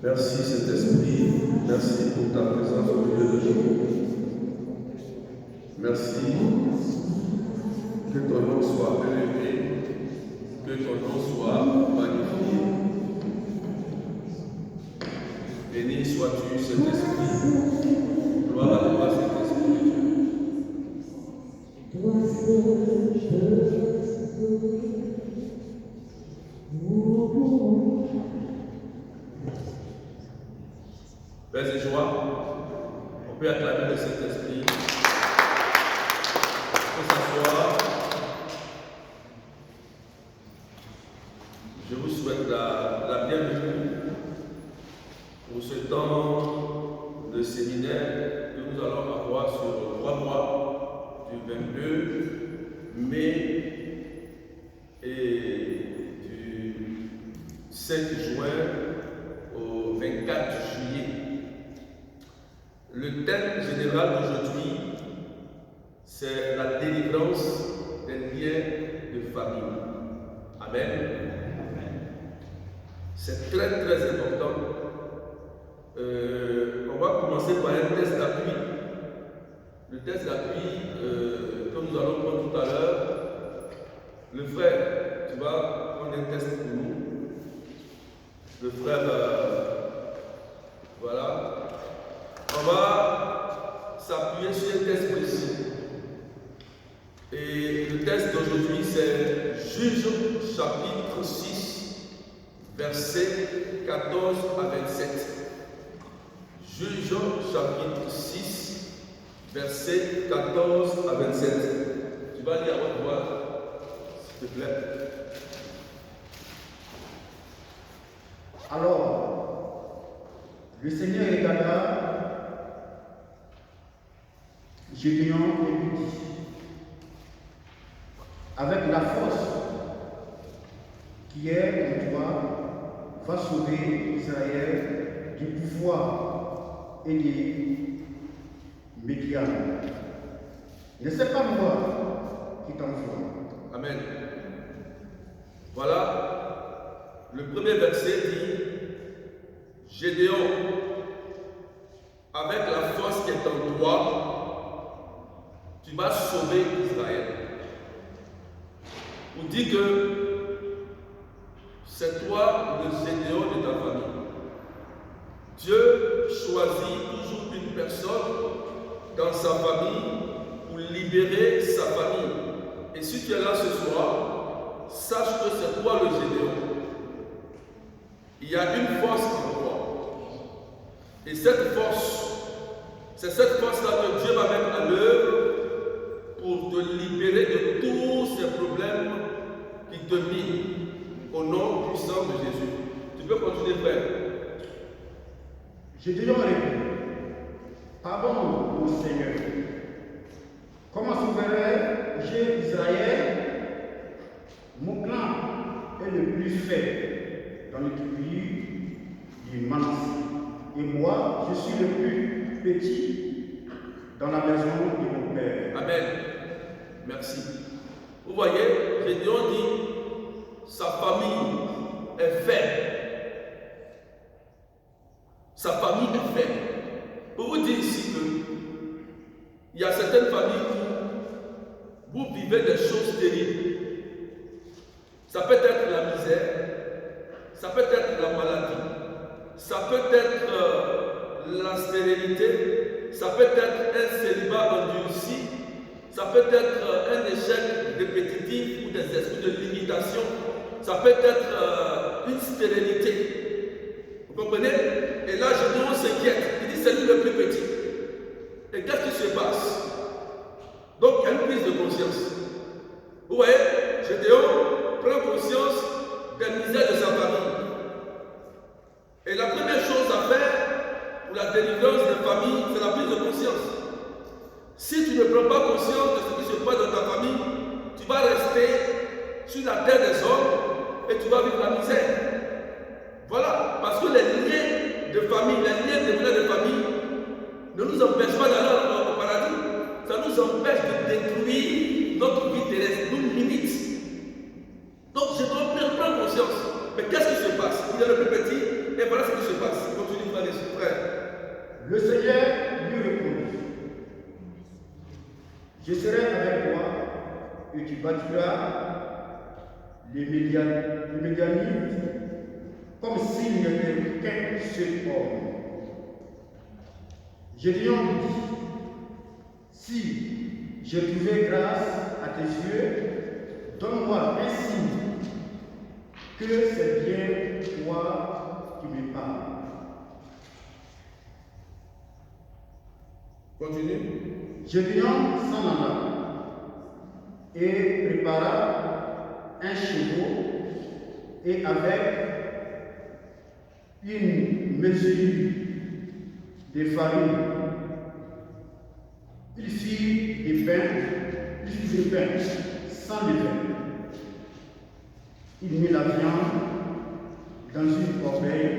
Merci Saint-Esprit, merci pour ta présence au milieu de nous. Merci que ton nom soit élevé, que ton nom soit magnifié. Béni sois-tu Saint-Esprit, gloire à toi Saint-Esprit de Dieu. Paix et joie, on peut acclamer le Saint-Esprit. On peut s'asseoir. Je vous souhaite la bienvenue pour ce temps de séminaire que nous allons avoir sur 3 mois, du 22 mai et du 5 juin au 24 juillet. Le thème général d'aujourd'hui, c'est la délivrance des liens de famille. Amen. C'est très très important. On va commencer par un test d'appui. Le test d'appui que nous allons prendre tout à l'heure. Le frère, tu vas prendre un test pour nous. Le frère, voilà. On va s'appuyer sur un test précis. Et le test d'aujourd'hui, c'est Juge chapitre 6, versets 14 à 27. Juge chapitre 6, versets 14 à 27. Tu vas lire à haute voix, s'il te plaît. Alors, le Seigneur égala Gédéon et lui dit, avec la force qui est en toi, va sauver Israël du pouvoir et des Médians. Ne c'est pas moi qui t'envoie. Amen. Voilà, le premier verset dit, Gédéon, avec la force qui est en toi, tu vas sauver Israël. On dit que c'est toi le Gédéon de ta famille. Dieu choisit toujours une personne dans sa famille pour libérer sa famille. Et si tu es là ce soir, sache que c'est toi le Gédéon. Il y a une force en toi. Et cette force, c'est cette force-là que Dieu va mettre à l'œuvre pour te libérer de tous ces problèmes qui te minent au nom puissant de Jésus. Tu peux continuer, frère. Gédéon répond, pardon, mon Seigneur. Comment sauverai-je Israël? Mon clan est le plus faible dans le pays du Manassé. Et moi, je suis le plus petit dans la maison de mon père. Amen. Merci. Vous voyez, Gédéon dit, sa famille est faible. Sa famille est faible. Pour vous dire ici que il y a certaines familles où vous vivez des choses terribles. Ça peut être la misère, ça peut être la maladie, ça peut être la stérilité, ça peut être un célibat endurci, ça peut être un échec répétitif ou des esprits de limitation, ça peut être une stérilité. Vous comprenez? Et là, Gédéon s'inquiète. Il dit c'est lui le plus petit. Et qu'est-ce qui se passe? Donc, il y a une prise de conscience. Vous voyez, Gédéon prend conscience des misères de sa famille. Et la première chose à faire pour la délivrance des familles, c'est la prise de conscience. Si tu ne prends pas conscience de ce qui se passe dans ta famille, tu vas rester sur la terre des hommes et tu vas vivre la misère. Voilà, parce que les liens de famille, les liens de bonheur de famille ne nous empêchent pas d'aller au paradis. Ça nous empêche de détruire notre vie terrestre, nous limite. Donc je dois prendre conscience. Mais qu'est-ce qui se passe? Il est le plus petit et voilà ce qui se passe. Continue, frère. Le Seigneur lui répondit, je serai avec toi et tu bâtiras les Médianites comme s'il n'y avait qu'un seul homme. Gédéon lui dit, si je trouvais grâce à tes yeux, donne-moi un signe que c'est bien toi qui me parles. Continue. Gédéon s'en alla et prépara un chevaux et avec une mesure de farine, il fit des pains sans levain. Il mit la viande dans une corbeille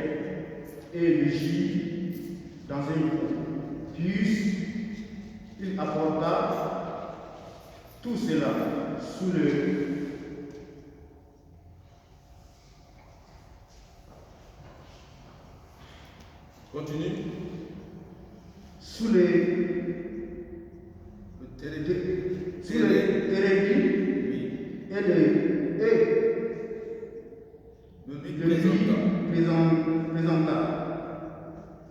et le jus dans un pot. Puis il apporta tout cela sous Continue. Sous les térébintes et lui présenta.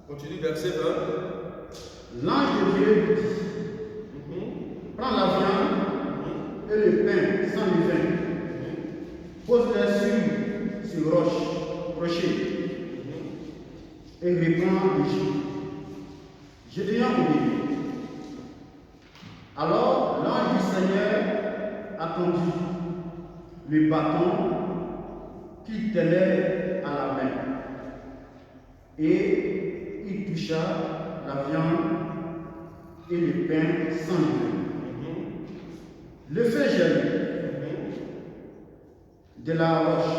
Continue, verset 20. L'ange de Dieu lui dit, prends la viande et le pain sans levain, pose-les sur rocher et reprends le jus. Gédéon obéit. Alors l'ange du Seigneur attendit le bâton qu'il tenait à la main et il toucha la viande et le pain sans levain. Le feu jaillit de la roche,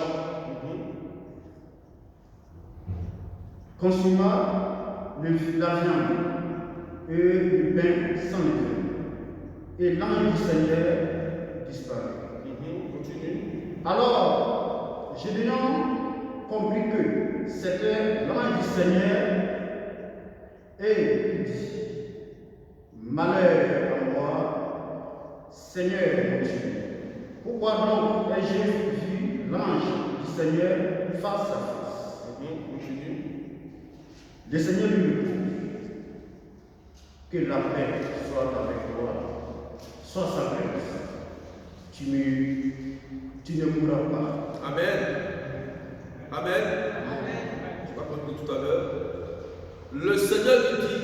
consuma la viande et le pain sans levain. Et l'ange du Seigneur disparut. Continue. Alors, Gédéon comprit que c'était l'ange du Seigneur et il dit, malheur à moi, Seigneur mon Dieu. Pourquoi donc ai-je vu l'ange du Seigneur face à face? Le Seigneur lui répond, que la paix soit avec toi, sois sa grâce. Tu ne mourras pas. Amen. Amen. Je vais continuer tout à l'heure. Le Seigneur lui dit,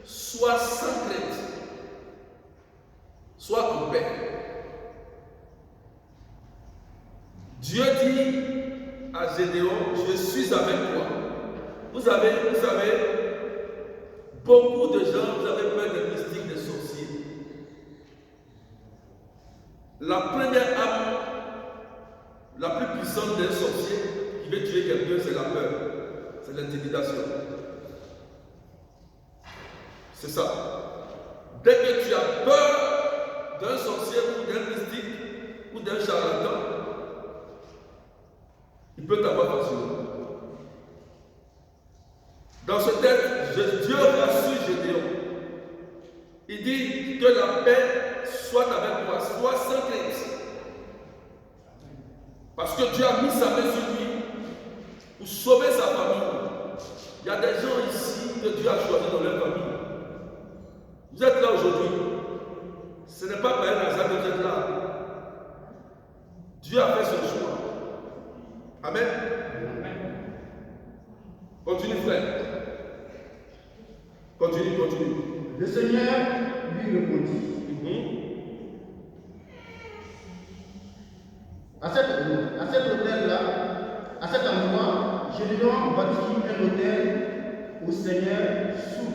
sois sans crainte, sois en paix. Dieu dit à Gédéon, je suis avec toi. Vous savez, beaucoup de gens, vous avez peur des mystiques, des sorciers. La première arme, la plus puissante d'un sorcier qui veut tuer quelqu'un, c'est la peur, c'est l'intimidation. C'est ça. Dès que tu as peur d'un sorcier ou d'un mystique ou d'un charlatan, il peut t'avoir facilement. Dans ce texte, Dieu rassure Gédéon. Il dit que la paix soit avec toi, sois sans crainte. Parce que Dieu a mis sa main sur lui pour sauver sa famille. Il y a des gens ici que Dieu a choisis dans leur famille. Vous êtes là aujourd'hui. Ce n'est pas par un hasard que vous êtes là. Dieu a fait son choix. Amen. Continue, frère. Continue. Le Seigneur lui répondit. À cet endroit, Gédéon bâtit un autel au Seigneur sous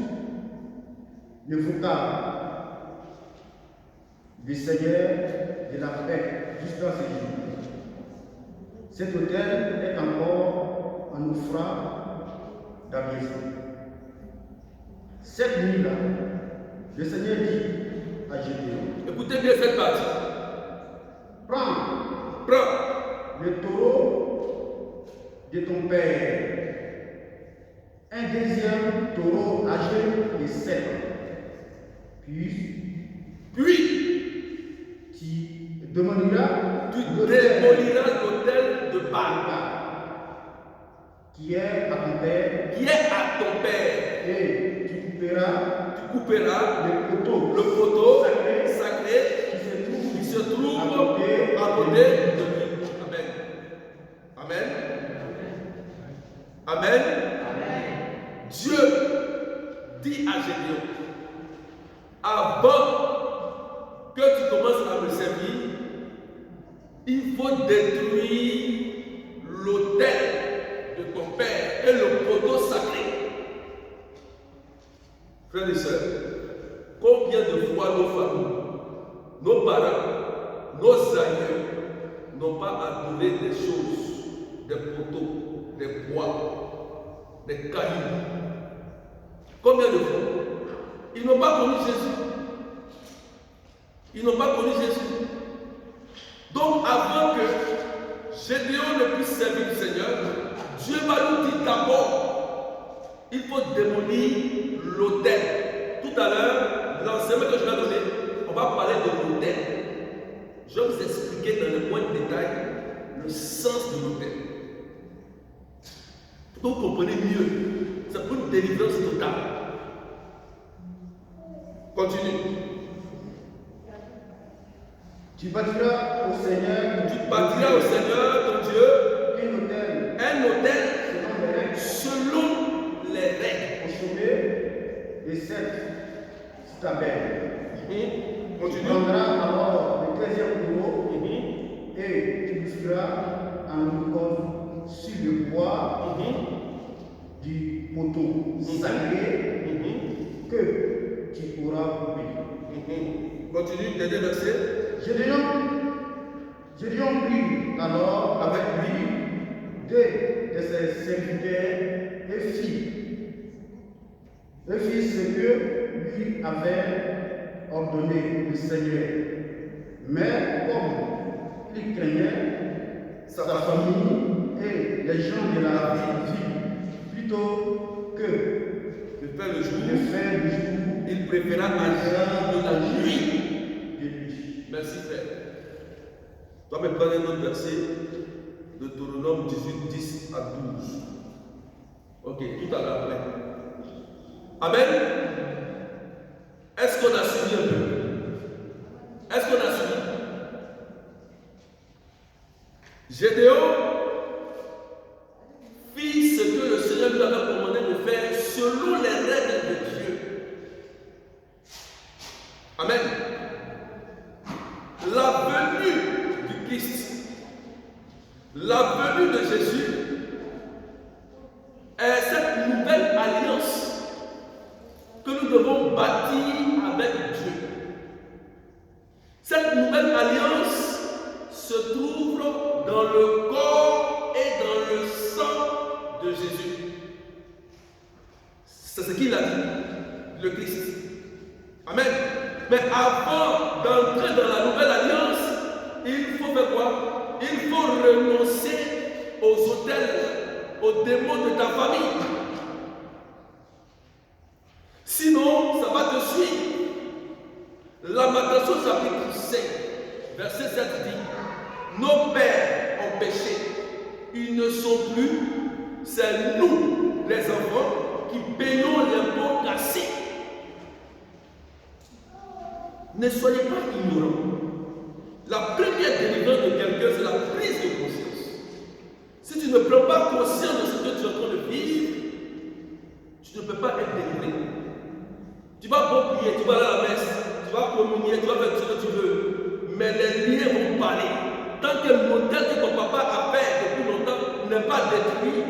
le foucard. du Seigneur de la paix jusqu'à ce jour. Cet autel est encore en offrande d'Abiezé. Cette nuit-là, le Seigneur dit à Gédéon, écoutez bien cette partie. Prends le taureau de ton père, un deuxième taureau âgé de 7 ans. Puis tu démoliras l'autel de Baal qui est à ton père. Et tu couperas le poteau sacré qui se trouve à côté de lui. Amen. Amen. Dieu dit à Gédéon, avant que tu commences à me servir, il faut détruire l'autel de ton père et le poteau sacré. Frères et sœurs, combien de fois nos familles, nos parents, nos aïeux n'ont pas adoré des choses, des poteaux, des bois, des cailloux? Combien de fois? Ils n'ont pas connu Jésus. Ils n'ont pas connu Jésus. Donc avant que Gédéon ne puisse servir le Seigneur, Dieu va nous dire d'abord, il faut démolir l'autel. Tout à l'heure, l'enseignement que je vais donner, on va parler de l'autel. Je vais vous expliquer dans le moindre détail le sens de l'autel. Pour que vous compreniez mieux, c'est pour une délivrance totale. Continue. Tu bâtiras au Seigneur ton Dieu un autel selon les règles. Au sommet de 7 stabelles. Tu prendras alors le 13e taureau et tu le feras en holocauste sur le bois du poteau sacré que tu auras coupé. Continue, dernier verset. Gédéon prit alors avec lui 2 de ses serviteurs et fit ce que lui avait ordonné le Seigneur. Mais comme il craignait sa famille et les gens de la ville, plutôt que de faire le jour, il préféra agir de la nuit. Merci frère. Tu vas me prendre un autre verset de Deutéronome 18, 10 à 12. Ok, tout à l'heure après. Amen. Est-ce qu'on a suivi un peu? Est-ce qu'on a suivi? Gédéon fit ce que le Seigneur lui avait commandé de faire selon les règles de Dieu. Amen. La venue du Christ, la venue de Jésus est cette nouvelle alliance que nous devons bâtir avec Dieu. Cette nouvelle alliance se trouve dans le corps et dans le sang de Jésus. C'est ce qu'il a dit, le Christ. Amen. Mais avant d'entrer dans la nouvelle alliance, il faut faire quoi? Il faut renoncer aux autels, aux démons de ta famille. Sinon, ça va te suivre. Lamentation chapitre 5, verset 7 dit: nos pères ont péché, ils ne sont plus, c'est nous, les enfants, qui payons l'impôt cassé. Ne soyez pas ignorants. La première délivrance de quelqu'un, c'est la prise de conscience. Si tu ne prends pas conscience de ce que tu es en train de vivre, tu ne peux pas être délivré. Tu vas bon prier, tu vas aller à la messe, tu vas communier, tu vas faire ce que tu veux, mais les liens vont parler. Tant que le modèle que ton papa a fait depuis longtemps n'est pas détruit,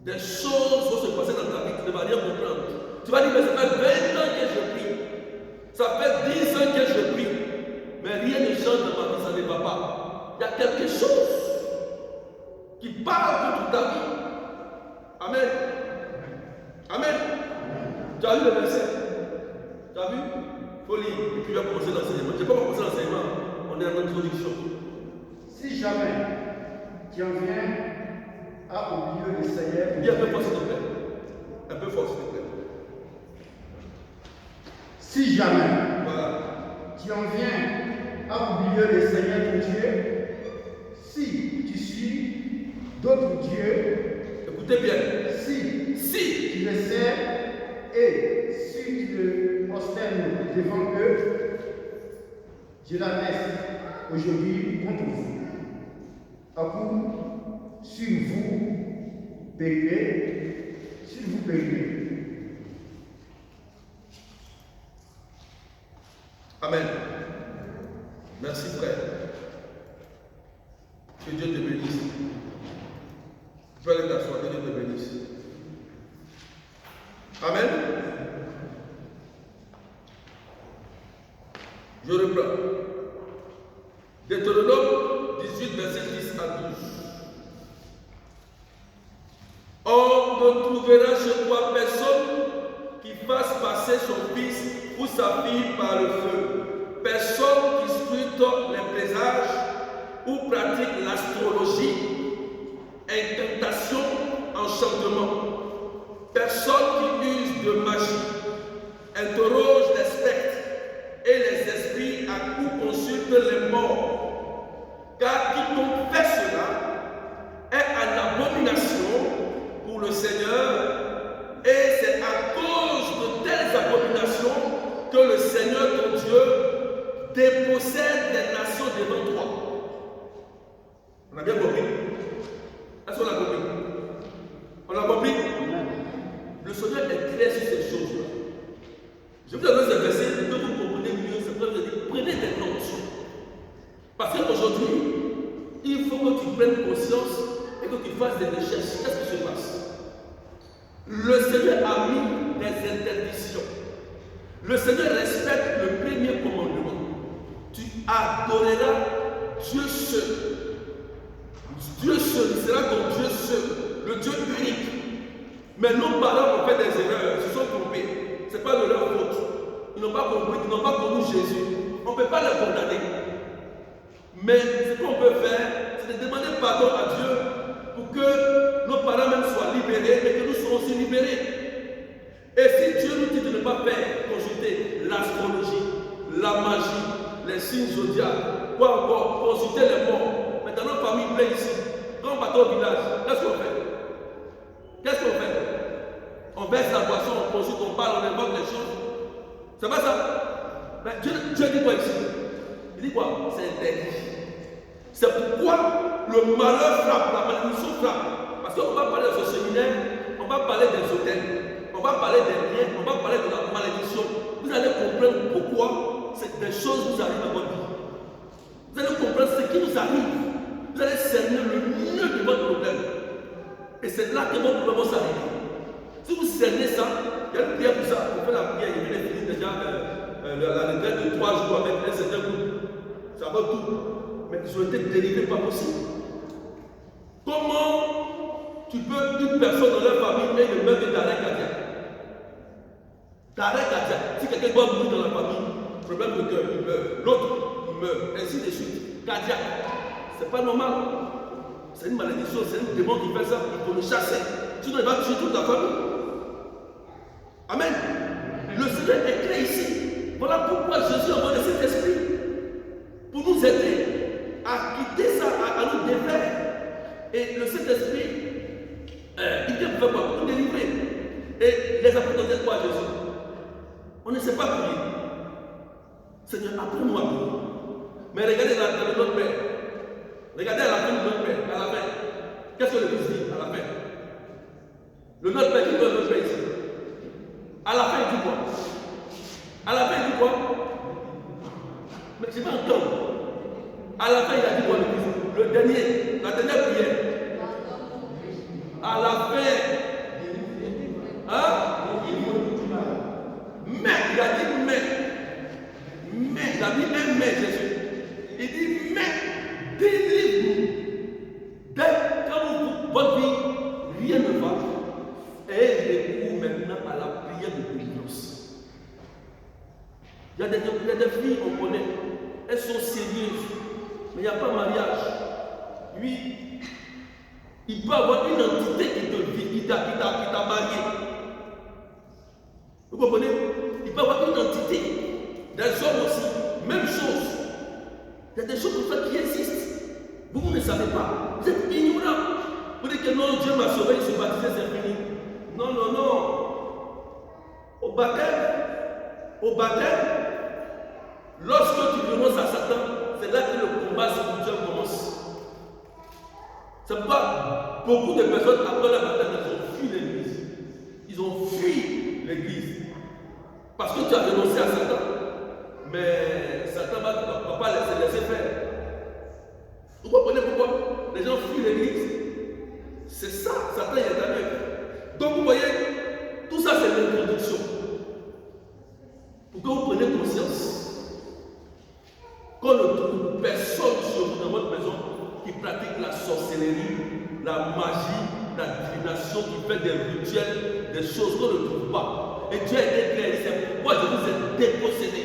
des choses vont se passer dans ta vie, tu ne vas rien comprendre. Tu vas dire, mais ça fait 20 ans que je prie. Ça fait 10 ans que je prie. rien ne change dans ma vie, ça ne va pas. Il y a quelque chose qui parle contre ta vie. Amen. Amen. Tu as vu le verset? Tu as vu? Il faut lire. Et puis, il va commencer l'enseignement. Je n'ai pas commencé l'enseignement. On est en introduction. Si jamais tu en viens à oublier le Seigneur, Dis un peu fort, s'il te plaît. Un peu fort, s'il te plaît. si jamais Voilà. tu en viens à oublier le Seigneur ton Dieu, si tu suis d'autres dieux, Écoutez bien. si tu les sers et si tu le prosternes devant eux, je la laisse aujourd'hui contre vous. À coup, sur vous périrez. Amen. Merci, frère. Que Dieu te bénisse. Tu peux aller t'asseoir, que Dieu te bénisse. Amen. Je reprends. Deutéronome 18, verset 10 à 12. On ne trouvera chez toi personne qui fasse passer son fils ou sa fille par le feu. Personne qui scrute les présages ou pratique l'astrologie, incantation, enchantement. Personne qui use de magie, interroge les spectres et les esprits à coup consulte les morts. Car quiconque fait cela est en abomination pour le Seigneur, et c'est à cause de telles abominations que le Seigneur ton Dieu dépossède les nations devant toi. On a bien compris? Est-ce qu'on a compris? On a compris? Le Seigneur est clair sur ces choses-là. Je vous donne ces versets pour que vous compreniez mieux. C'est pour vous dire, prenez des notes. Parce qu'aujourd'hui, il faut que tu prennes conscience et que tu fasses des recherches. Qu'est-ce qui se passe? Le Seigneur a mis des interdictions. Le Seigneur respecte le premier commandement. Tu adoreras Dieu seul. Dieu seul, il sera ton Dieu seul, le Dieu unique. Mais nos parents ont fait des erreurs, ils se sont trompés. Ce n'est pas de leur faute. Ils n'ont pas compris, ils n'ont pas connu Jésus. On ne peut pas les condamner. Mais ce qu'on peut faire, c'est de demander pardon à Dieu pour que nos parents même soient libérés et que nous soyons aussi libérés. Et si Dieu nous dit de ne pas faire consulter l'astrologie, la magie, les signes zodiaques, quoi encore, consulter les morts. Mais dans notre famille plein ici, quand on va au village, qu'est-ce qu'on fait? Qu'est-ce qu'on fait? On verse la boisson, on consulte, on parle, on invoque les choses. C'est pas ça? Mais Dieu dit quoi ici? Il dit quoi? C'est interdit. C'est pourquoi le malheur frappe, la malédiction frappe. Parce qu'on va parler de ce séminaire, on va parler des hôtels, on va parler des liens, on va parler de la malédiction. Vous allez comprendre pourquoi des choses vous arrivent à votre vie. Vous allez comprendre ce qui vous arrive. Vous allez cerner le mieux de votre problème. Et c'est là que votre problème va s'arriver. Si vous cernez ça, il y a une prière pour ça. On fait la prière, il vient de finir déjà la retraite de 3 jours avec un certain groupe. Ça va tout. Mais ils ont été délivrés, pas possible. Comment tu peux une personne dans leur famille et le meurtre d'arrêt cardiaque? D'arrêt cardiaque. Si quelqu'un doit mourir dans la famille, problème de cœur, il meurt. L'autre, il meurt. Ainsi de suite. Cardiaque. C'est pas normal. C'est une malédiction, c'est un démon qui fait ça. Il faut le chasser. Sinon, il va tuer toute la famille. Amen. Le Seigneur est clair ici. Voilà pourquoi Jésus a envoyé le Saint-Esprit pour nous aider à quitter ça, à nous défaire. Et le Saint-Esprit, il vient pour quoi? Pour nous délivrer. Et les apôtres disaient quoi à Jésus? On ne sait pas prier. Seigneur, apprends-nous à prier. Mais regardez dans notre Père. Regardez à la fin de notre Père. À la fin. Qu'est-ce que le Fils dit à la fin? Le Notre Père qui doit notre Père ici. À la fin, il dit quoi? À la fin, il dit quoi? Mais je vais entendre. À la fin, il a dit quoi le Fils? Le dernier, la dernière prière. À la fin. Hein? Mais, il a dit mais. Mais, il a dit un mais, Jésus. sérieuse. Mais il n'y a pas mariage. Lui, il peut avoir une entité qui t'a marié. Vous comprenez? Il peut avoir une entité. Des hommes aussi. Même chose. Il y a des choses comme ça qui existent. Vous ne savez pas. Vous êtes ignorants. Vous dites que non, Dieu m'a sauvé, il se baptisé, c'est fini. Non, non, non. Au baptême, lorsque tu renonces à Satan, c'est là que le combat spirituel commence. C'est pourquoi beaucoup de personnes, après la baptême, ils ont fui l'église. Ils ont fui l'église. Parce que tu as renoncé à Satan. Mais Satan ne va pas laisser faire. Vous comprenez pourquoi les gens fuient l'église? C'est ça, Satan est à l'œuvre. Donc vous voyez, tout ça c'est l'introduction. Pour que vous preniez conscience qu'on ne trouve personne chez vous dans votre maison qui pratique la sorcellerie, la magie, la divination, qui fait des rituels, des choses qu'on ne trouve pas. Et Dieu a été clair, c'est pourquoi je vous ai dépossédé.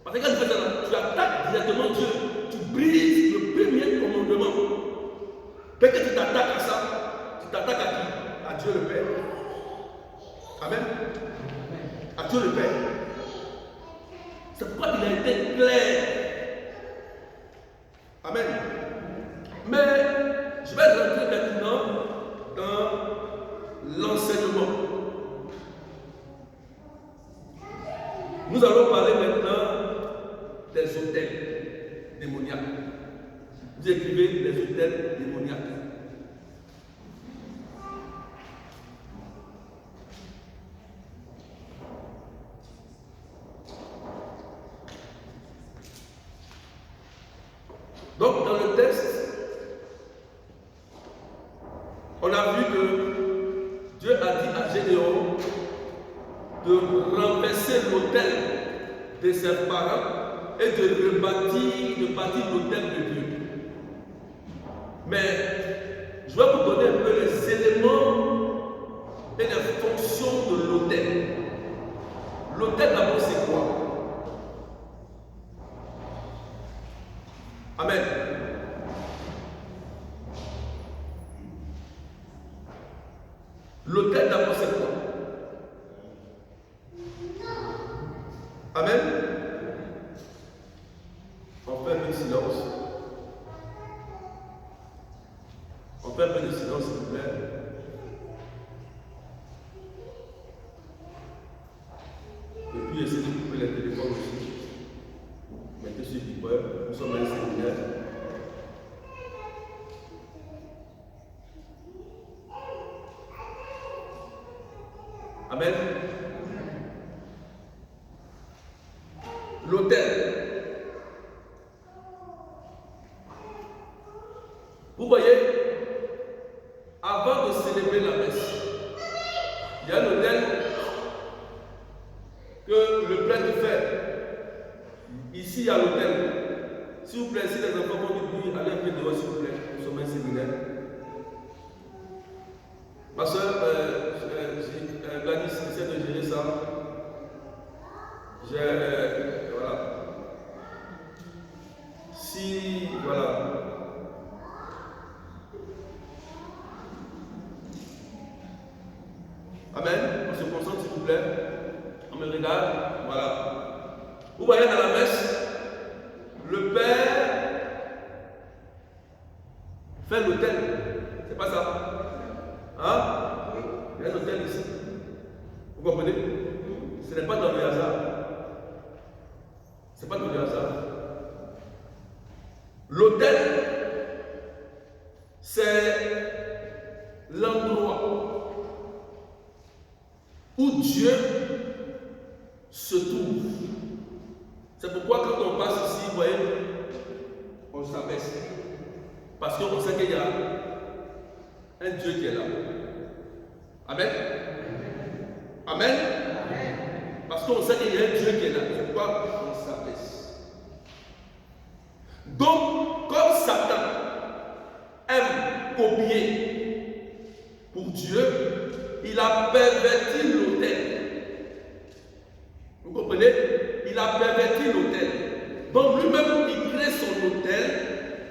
Parce que quand tu fais ça, tu attaques directement Dieu, tu brises le premier commandement. Dès que tu t'attaques à ça, tu t'attaques à qui? À Dieu le Père. Amen. À Dieu le Père. C'est pourquoi il a été clair. Amen. Mais je vais rentrer maintenant dans l'enseignement. Nous allons parler maintenant des hôtels démoniaques. Vous écrivez les hôtels démoniaques. Donc dans le texte, on a vu que Dieu a dit à Gédéon de renverser l'autel de ses parents et de bâtir l'autel de Dieu. Mais je vais vous donner un peu les éléments et les fonctions de l'autel. L'autel d'abord c'est quoi? Amen. L'autel d'abord c'est quoi? Amen. On fait un peu de silence. On fait un peu de silence, s'il vous plaît. Et puis essayez de couper les téléphones aussi. Mettez sur vibreur. Nous sommes à un séminaire. Amen. L'autel. Vous voyez, avant de célébrer la messe, il y a l'autel que le prêtre fait. Ici, il y a l'autel. S'il vous plaît, si les enfants vont du bruit, allez un peu dehors, s'il vous plaît. Nous sommes un séminaire. Ma soeur, Gladys, essaie de gérer ça. Voilà. Si, voilà. Amen. On se concentre, s'il vous plaît. On me regarde. Voilà. Vous voyez dans la messe, le Père fait l'autel. C'est pas ça? Hein? Il y a un hôtel ici. Vous comprenez? Ce n'est pas dans le hasard. Ce n'est pas dans le hasard. L'autel, c'est l'endroit où Dieu se trouve. C'est pourquoi quand on passe ici, vous voyez, on s'abaisse. Parce qu'on sait qu'il y a un Dieu qui est là. Amen. Amen. Parce qu'on sait qu'il y a un Dieu qui est là. C'est pourquoi on s'abaisse. Donc, comme Satan aime copier pour Dieu, il a perverti l'autel. Vous comprenez? Il a perverti l'autel. Donc lui autel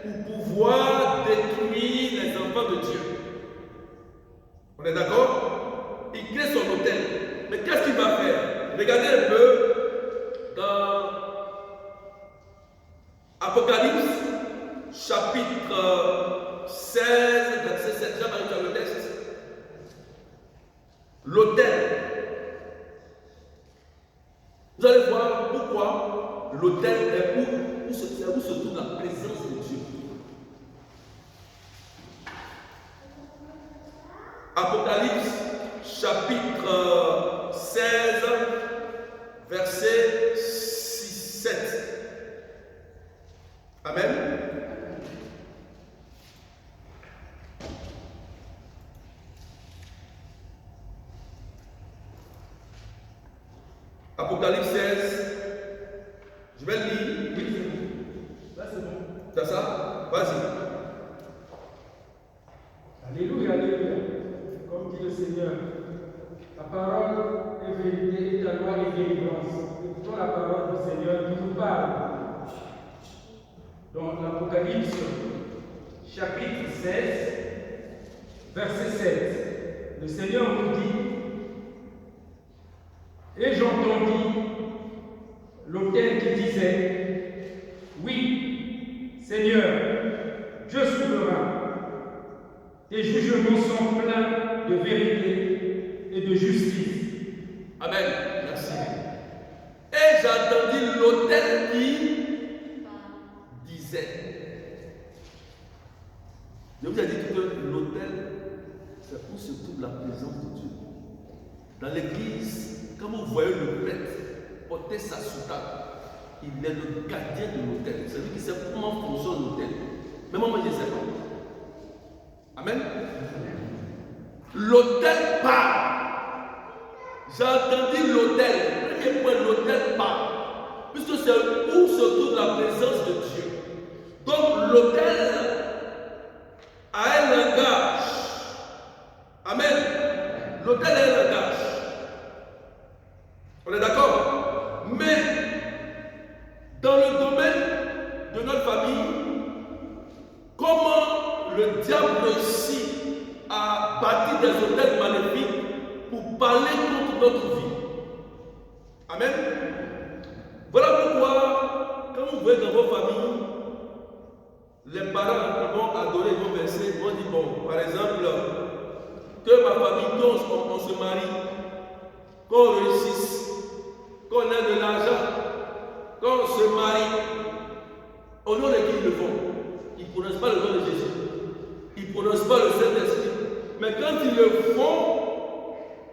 pour pouvoir détruire les enfants de Dieu. On est d'accord? Il crée son autel. Mais qu'est-ce qu'il va faire? Regardez un peu dans Apocalypse, chapitre 16, verset 7. J'avais dans le texte. L'autel. Vous allez voir pourquoi l'autel est où se trouve la présence de Dieu. Apocalypse, chapitre 16, verset 6-7. Amen. Apocalypse 16. Je vais le lire. Oui, c'est bon. Là, c'est bon. C'est ça? Vas-y. Alléluia, alléluia. Comme dit le Seigneur, la parole est vérité et ta loi est délivrance. Écoutons la parole du Seigneur qui nous parle. Dans l'Apocalypse, chapitre 16, verset 7, le Seigneur nous dit: et j'entendis l'autel qui disait: oui, Seigneur, Dieu souverain, tes jugements sont pleins de vérité et de justice. Amen. Merci. Et j'entendis l'autel qui disait. Je vous ai dit que l'autel, c'est où se trouve la présence de Dieu. Dans l'église, quand vous voyez le prêtre porter sa soutane, il est le gardien de l'autel. C'est lui qui sait comment fonctionne l'autel. Mais moi, je ne sais pas. Amen. L'autel parle. J'ai entendu l'autel. Premier point, l'autel parle. Puisque c'est où se trouve la présence de Dieu. Donc l'autel a un langage. Amen. L'autel a un langage. On est d'accord? Mais dans le domaine de notre famille, comment le diable réussit à bâtir des autels maléfiques pour parler contre notre vie? Amen. Voilà pourquoi, quand vous voyez dans vos familles, les parents qui vont adorer, vont verser, vont dire, bon, par exemple, que ma famille, on se marie, qu'on réussisse, qu'on ait de l'argent, qu'on se marie, au nom de qui ils le font? Ils ne prononcent pas le nom de Jésus. Ils ne prononcent pas le Saint-Esprit. Mais quand ils le font,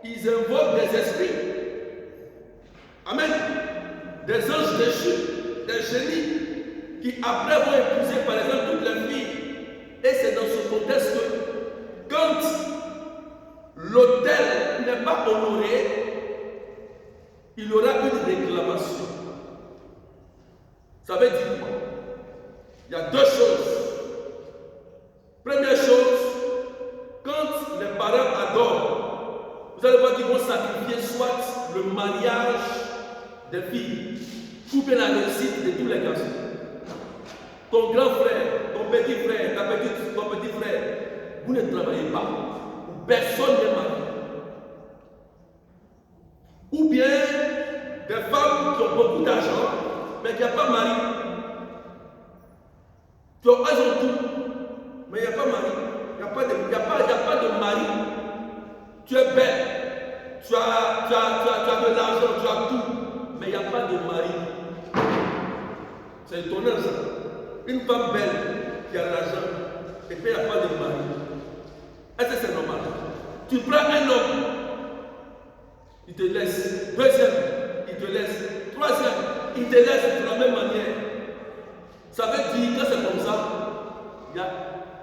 ils invoquent des esprits. Amen. Des anges déchus, des génies, qui après vont épouser par exemple toutes les filles. Et c'est dans ce contexte que quand l'autel n'est pas honoré, il y aura une réclamation. Ça veut dire quoi? Il y a deux choses. Première chose, quand les parents adorent, vous allez voir qu'ils vont sacrifier soit le mariage des filles, ou bien la réussite de tous les garçons. Ton grand frère, ton petit frère, ton petit frère, vous ne travaillez pas. Personne n'est marié. Ou bien des femmes qui ont beaucoup d'argent, mais qui n'ont pas mari. Elles ont tout, mais il n'y a pas mari. Il n'y a pas de mari. Tu es belle, tu as de l'argent, tu as tout, mais il n'y a pas de mari. C'est étonnant ça. Une femme belle qui a de l'argent, et puis il n'y a pas de mari. Est-ce que c'est normal? Tu prends un homme, il te laisse. Deuxième, il te laisse. Troisième, il te laisse de la même manière. Ça veut dire que c'est comme ça.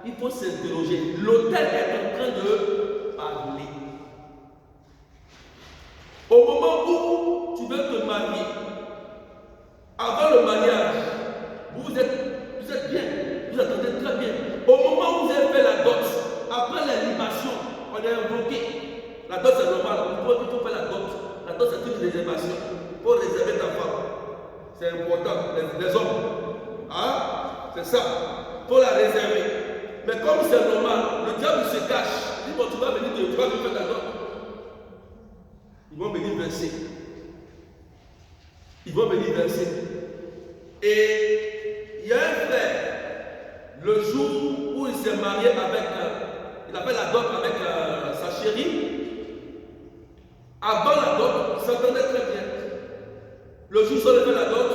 Il faut s'interroger. L'autel est en train de parler. Au moment où tu veux te marier, avant le mariage, vous êtes bien, vous attendez très bien. Au moment où vous avez fait la dot, après la libation, on est invoqué. La dot c'est normal, il faut faire la dot. La dot c'est une réservation. Il faut réserver ta femme. C'est important, les hommes. Hein? C'est ça. Il faut la réserver. Mais comme c'est normal, le diable se cache. Il dit, bon, tu vas venir, tu vas me faire ta dot. Ils vont venir verser. Ils vont venir verser. Et il y a un frère, le jour où il s'est marié avec, il avait la dot avec sa chérie. Avant la dot, il s'entendait très bien. Le jour où il a fait la dot,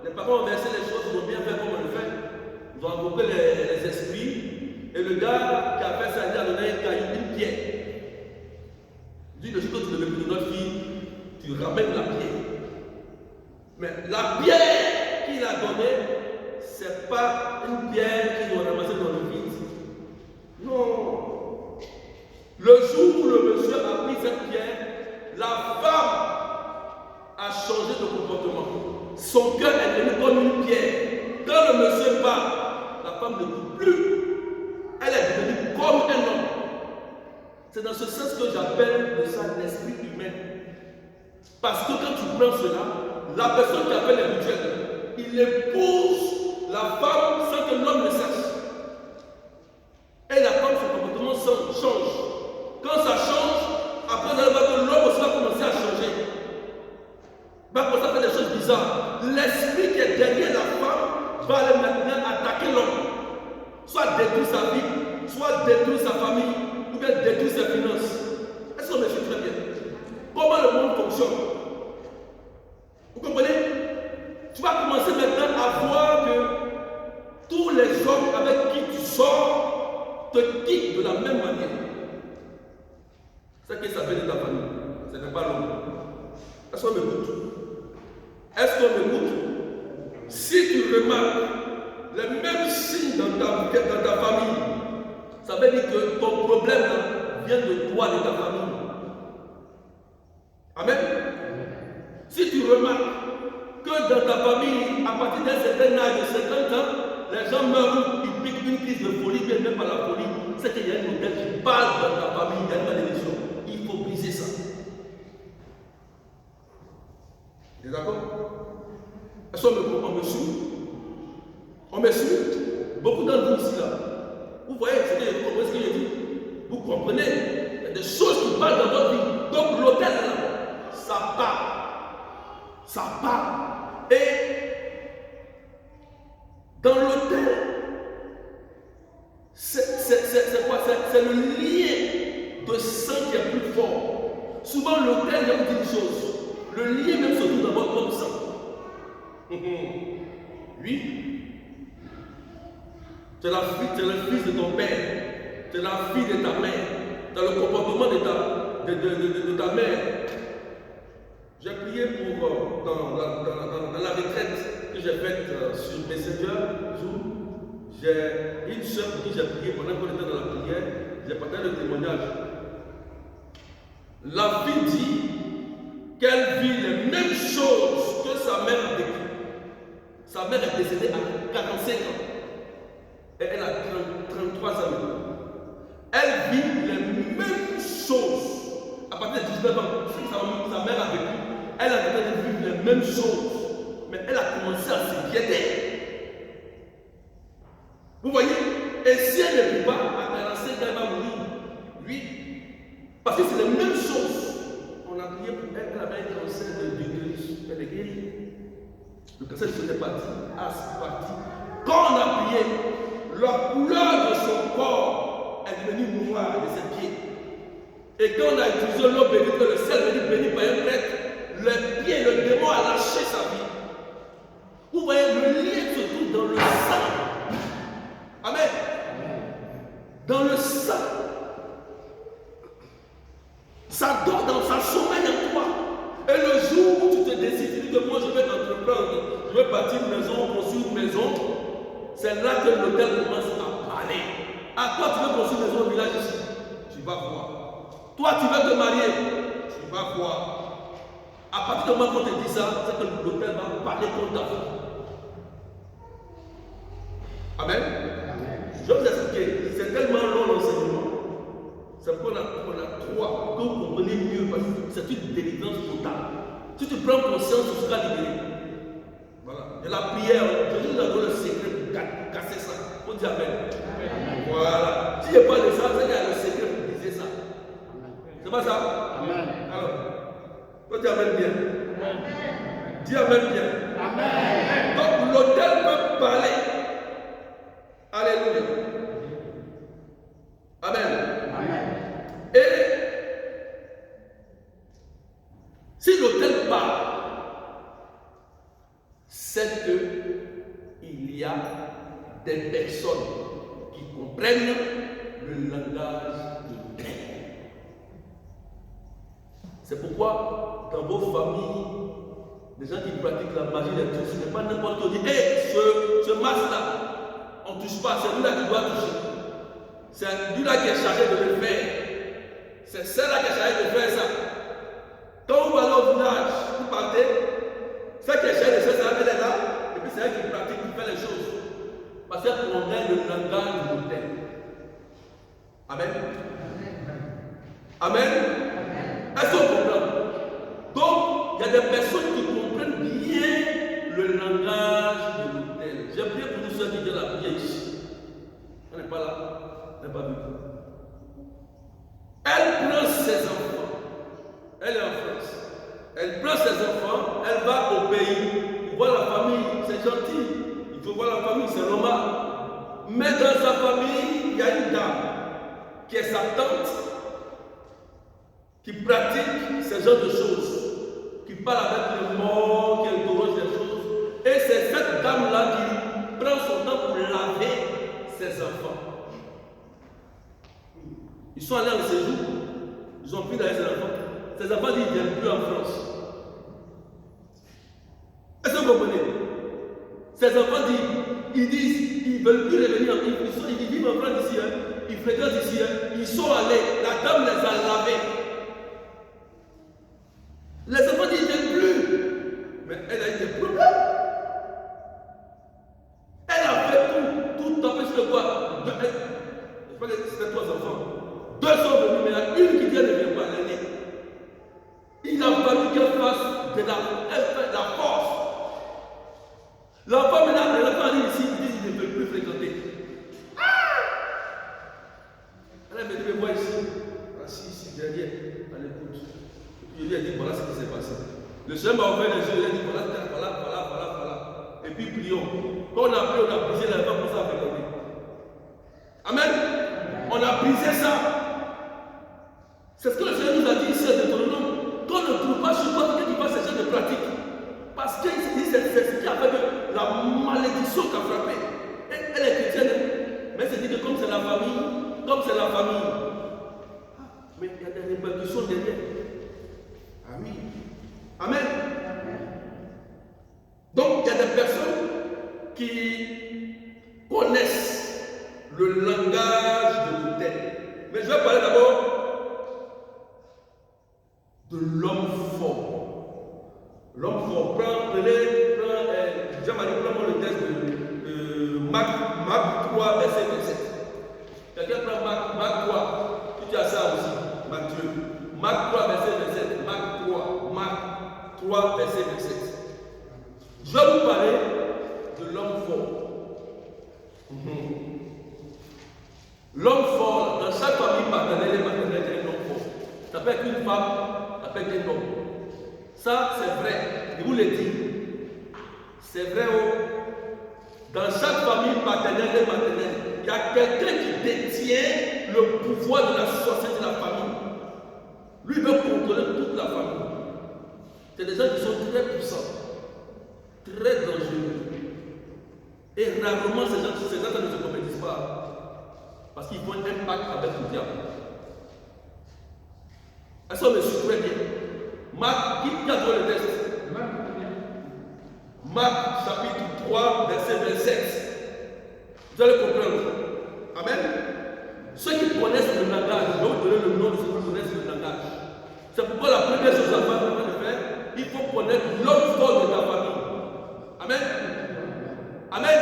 les parents ont versé les choses, ils ont bien fait comme on le fait. Ils ont invoqué les esprits. Et le gars qui a fait ça, il a donné un caillou, une pierre. Il dit, le jour où tu ne veux plus de notre fille, tu ramènes la pierre. Mais la pierre qu'il a donnée, ce n'est pas une pierre qu'ils ont ramassée dans le vide. Non. Le jour où le monsieur a pris cette pierre, la femme a changé de comportement. Son cœur est devenu comme une pierre. Quand le monsieur part, la femme ne bouge plus. Elle est devenue comme un homme. C'est dans ce sens que j'appelle de ça l'esprit humain. Parce que quand tu prends cela, la personne qui a fait les rituels, il épouse la femme sans que l'homme le sache. Et la femme, son comportement change. Quand ça change, après elle va que l'homme aussi va commencer à changer. Va commencer à faire des choses bizarres. L'esprit qui est derrière la femme va aller maintenant attaquer l'homme. Soit détruire sa vie, soit détruire sa famille, ou bien détruire ses finances. Est-ce qu'on me suit très bien? Comment le monde fonctionne? Vous comprenez? Tu vas commencer maintenant à voir que tous les hommes avec qui tu sors te quittent de la même manière. C'est ce que ça veut de ta famille. Ce n'est pas l'homme. Est-ce qu'on m'écoute? Est-ce qu'on m'écoute? Si tu remarques les mêmes signes dans ta famille, ça veut dire que ton problème vient de toi, de ta famille. Amen. Si tu remarques que dans ta famille, à partir d'un certain âge de 50 ans, les gens meurent, ils piquent une crise de folie, bien même pas la folie, c'est qu'il y a une modèle qui parle dans ta famille, il y a une malédiction. Il faut briser ça. Vous êtes d'accord? Est-ce qu'on me suit? On me suit? Beaucoup d'entre vous ici là. Vous voyez ce que je dis? Vous comprenez? Il y a des choses qui parlent dans votre vie. Donc l'hôtel là, ça part. Ça part. Et dans l'hôtel, c'est quoi? C'est le lien de sang qui est plus fort. Souvent l'hôtel, il y a une chose. Le lien même se trouve dans votre sang. Oui. Tu es le fils de ton père, tu es la fille de ta mère, tu as le comportement de ta mère. J'ai prié pour, dans la retraite que j'ai faite sur Messenger, j'ai une soeur pour qui j'ai prié pendant qu'on était dans la prière, j'ai partagé le témoignage. La fille dit qu'elle vit les mêmes choses que sa mère a vécues. Sa mère est décédée à 45 ans. Et elle a 33 ans maintenant. Elle vit les mêmes choses. À partir de 19 ans, ce que sa mère a vécu, elle a décidé de vivre les mêmes choses. Mais elle a commencé à s'inquiéter. Vous voyez? Et si elle ne vit pas, à 45 ans, elle va mourir. Oui. Parce que c'est les mêmes choses. On a prié pour elle, elle avait un cancer de l'utérus. Elle est guérie. Le cancer était parti. Ah, c'est parti. Quand on a prié, la couleur de son corps est devenue noire de ses pieds. Et quand on a utilisé l'eau bénite, le sel béni par un prêtre, le pied, le démon a lâché sa vie. Vous voyez, le lien se trouve dans le sang. Amen. Dans le sang. Ça dort dans sa sommeil en toi. Et le jour où tu te décides, tu dis que moi je vais entreprendre, je vais bâtir une maison, construire une maison, c'est là que l'hôtel commence à parler. À toi, tu veux construire une maison au village ici, tu vas voir. Toi, tu veux te marier, tu vas voir. À partir du moment où on te dit ça, c'est que l'hôtel va parler contre ta vie. Amen. Je vais vous expliquer. C'est tellement long l'enseignement. C'est pourquoi on a trois. Que vous comprenez mieux, parce que c'est une délivrance totale. Si tu prends conscience, tu seras libéré. Voilà. Et la prière, Jésus nous a donné le secret pour 4. dis Amen. Voilà. Si je parle de ça, c'est qu'il y a le secret pour briser ça. C'est pas ça? Amen. Alors, toi tu Amen bien. Dis Amen bien. Amen. Donc l'autel peut parler. Alléluia. Amen. Amen. Et si l'autel parle, c'est qu'il y a des personnes qui comprennent le langage de l'autel. C'est pourquoi dans vos familles, les gens qui pratiquent la magie des trucs, ce n'est pas n'importe qui dit hey, ce masque-là, on ne touche pas, c'est lui-là qui doit toucher. C'est lui-là qui est chargé de le faire. C'est celle-là qui est chargée de faire ça. Quand vous allez au village, vous partez, celle qui est chargée de faire ça, elle est là, et puis c'est elle qui pratique, qui fait les choses. Parce qu'elle connaît le langage de l'autel. Amen. Amen. Est-ce qu'on comprend? Donc, il y a des personnes qui comprennent bien le langage de l'autel. J'ai prié pour nous ceux qui viennent la prière ici. Elle n'est pas là. Elle n'est pas venue. Elle prend ses enfants. Elle est en France. Elle prend ses enfants. Elle va au pays. Il voit la famille. C'est gentil. Il faut voir la famille. C'est normal. Mais dans sa famille, il y a une dame qui est sa tante, qui pratique ce genre de choses, qui parle avec les morts, qui interroge des choses. Et c'est cette dame-là qui prend son temps pour laver ses enfants. Ils sont allés en séjour, ils ont pris d'aller ses enfants. Ses enfants disent qu'ils ne viennent plus en France. Est-ce que vous comprenez? Ses enfants disent, ils ne veulent plus revenir. Ils vivent en France ici, hein. Ils fréquentent ici, hein. Ils sont allés, la dame les a lavés. Les enfants disent qu'ils ne viennent plus. Mais elle a eu des problèmes. Elle a fait tout empêche de quoi? Je crois que c'était 3 enfants. 2 sont venus, mais il y a une qui vient ne vient pas, l'aînée. Il a fallu qu'elle fasse de la force. L'enfant maintenant, l'enfant arrive ici, il dit qu'il ne veut plus fréquenter. Elle a dit, mais moi ici, assis ici, derrière, à l'écoute. Et puis il lui a dit, voilà ce qui s'est passé. Le Seigneur m'a ouvert les yeux, il a dit, voilà. Et puis prions. Quand on a prié, on a brisé l'enfant pour ça à fréquenter. Amen. On a brisé ça. C'est ce que le Seigneur nous a dit ici à Deutéronome. Qu'on ne trouve pas chez toi quelqu'un qui fasse ce genre de pratique. Parce qu'il dit c'est ce qui a fait que la malédiction qui a frappé. Elle est chrétienne, mais c'est dit que comme c'est la famille, mais il y a des répercussions derrière. Amen. Donc il y a des personnes qui connaissent le langage de l'autel. Mais je vais parler d'abord de l'homme fort. L'homme fort. Prends-moi le texte de Marc 3, verset 27. Quelqu'un prend Marc 3. Tu as ça aussi, Matthieu. Marc 3, verset 27. Marc 3, verset 27. Je vais vous parler de l'homme fort. L'homme fort, dans chaque famille paternelle et maternelle, il y a un homme fort. Ça peut être une femme, ça peut être un homme. Ça, c'est vrai. Je vous le dis. C'est vrai. Dans chaque famille paternelle et maternelle, il y a quelqu'un qui détient le pouvoir de la société de la famille. Lui veut contrôler toute la famille. C'est des gens qui sont très puissants, très dangereux. Et rarement, ces gens ne se compétissent pas. Parce qu'ils font un impact avec le diable. Est-ce qu'on me suit très bien? Marc, qui a trouvé le texte? Marc chapitre 3, verset 27. Vous allez comprendre. Amen. Ceux qui connaissent le langage, je vais vous donner le nom de ceux qui connaissent le langage. C'est pourquoi la première chose à faire, il faut connaître l'homme fort de ta famille. Amen. Amen.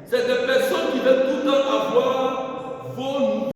C'est des